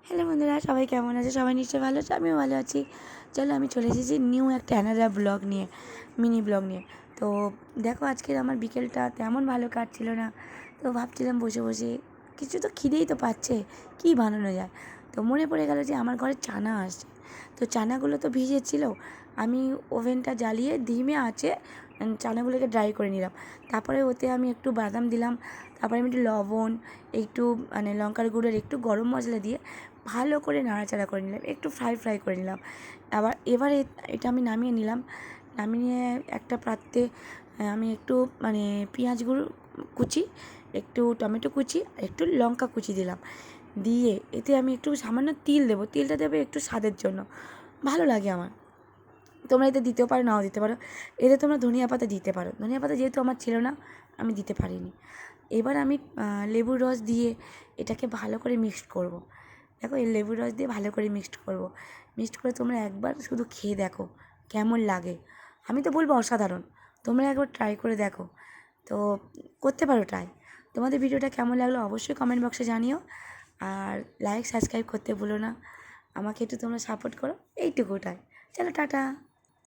Hello বন্ধুরা, সবাই কেমন আছে? সবাই নিশ্চয়ই ভালো আছে, আমিও ভালো আছি। চলো, আমি চলে এসেছি নিউ একটা অ্যানাদার ব্লগ নিয়ে, মিনি ব্লগ নিয়ে। তো দেখো, আজকের আমার বিকেলটা তেমন ভালো কাটছিল না। তো ভাবছিলাম বসে বসে কিছু তো খিদেই তো পাচ্ছে, কী বানানো যায়। তো মনে পড়ে গেল যে আমার ঘরে চানা আসছে। তো চানাগুলো তো ভিজেছিল, আমি ওভেনটা জ্বালিয়ে ধিমে আঁচে চানাগুলোকে ড্রাই করে নিলাম। তারপরে ওতে আমি একটু বাদাম দিলাম, তারপরে আমি একটু লবণ, একটু লঙ্কার গুঁড়োর একটু গরম মশলা দিয়ে ভালো করে নাড়াচাড়া করে নিলাম, একটু ফ্রাই করে নিলাম। এবারে এটা আমি নামিয়ে নিলাম। নামিয়ে একটা পাত্রে আমি একটু পেঁয়াজ কুচি, একটু টমেটো কুচি, একটু লঙ্কা কুচি দিলাম। দিয়ে এতে আমি একটু সামান্য তিল দেবো, তিলটা দেবে একটু স্বাদের জন্য, ভালো লাগে আমার। তোমরা এতে দিতেও পারো, নাও দিতে পারো। এতে তোমরা ধনিয়া পাতা দিতে পারো, ধনিয়া পাতা যেহেতু আমার ছিল না আমি দিতে পারিনি। এবার আমি লেবুর রস দিয়ে এটাকে ভালো করে মিক্সড করব। দেখো, এই লেবুর রস দিয়ে ভালো করে মিক্সড করব। মিক্সড করে তোমরা একবার শুধু খেয়ে দেখো কেমন লাগে। আমি তো বলবো অসাধারণ, তোমরা একবার ট্রাই করে দেখো। তো করতে পারো ট্রাই। তোমাদের ভিডিওটা কেমন লাগলো অবশ্যই কমেন্ট বক্সে জানিও। আর লাইক সাবস্ক্রাইব করতে ভুলো না, আমাকে একটু তোমরা সাপোর্ট করো, এইটুকুটাই। চলো, টাটা।